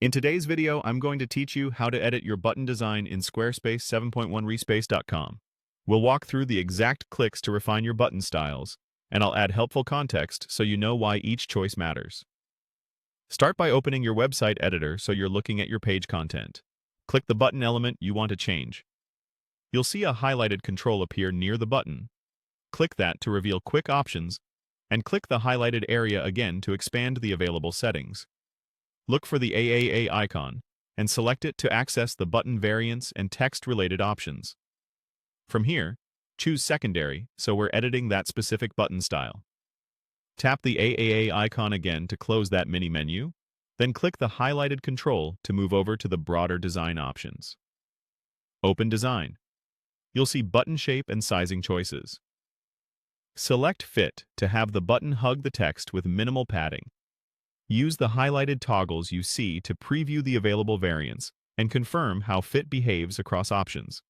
In today's video, I'm going to teach you how to edit your button design in Squarespace 7.1 respace.com. We'll walk through the exact clicks to refine your button styles, and I'll add helpful context so you know why each choice matters. Start by opening your website editor so you're looking at your page content. Click the button element you want to change. You'll see a highlighted control appear near the button. Click that to reveal quick options, and click the highlighted area again to expand the available settings. Look for the AAA icon and select it to access the button variants and text-related options. From here, choose Secondary so we're editing that specific button style. Tap the AAA icon again to close that mini menu, then click the highlighted control to move over to the broader design options. Open Design. You'll see button shape and sizing choices. Select Fit to have the button hug the text with minimal padding. Use the highlighted toggles you see to preview the available variants and confirm how fit behaves across options.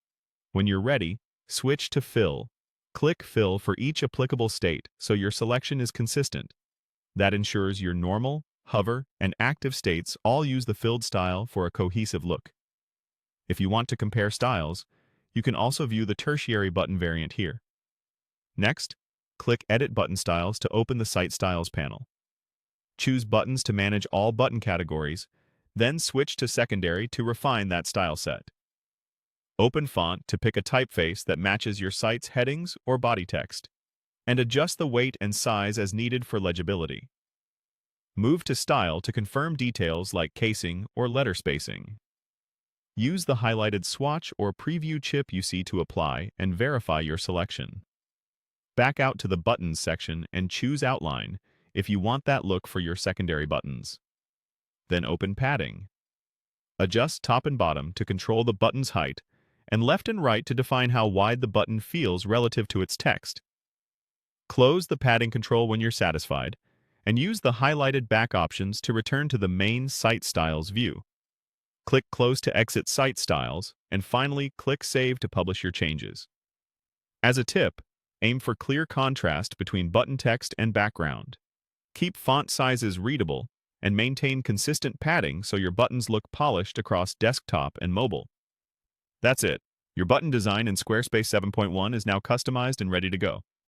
When you're ready, switch to Fill. Click Fill for each applicable state so your selection is consistent. That ensures your normal, hover, and active states all use the filled style for a cohesive look. If you want to compare styles, you can also view the tertiary button variant here. Next, click Edit Button Styles to open the Site Styles panel. Choose Buttons to manage all button categories, then switch to Secondary to refine that style set. Open Font to pick a typeface that matches your site's headings or body text, and adjust the weight and size as needed for legibility. Move to Style to confirm details like casing or letter spacing. Use the highlighted swatch or preview chip you see to apply and verify your selection. Back out to the Buttons section and choose Outline if you want that look for your secondary buttons. Then open Padding. Adjust top and bottom to control the button's height, and left and right to define how wide the button feels relative to its text. Close the padding control when you're satisfied, and use the highlighted back options to return to the main Site Styles view. Click Close to exit Site Styles, and finally click Save to publish your changes. As a tip, aim for clear contrast between button text and background. Keep font sizes readable, and maintain consistent padding so your buttons look polished across desktop and mobile. That's it. Your button design in Squarespace 7.1 is now customized and ready to go.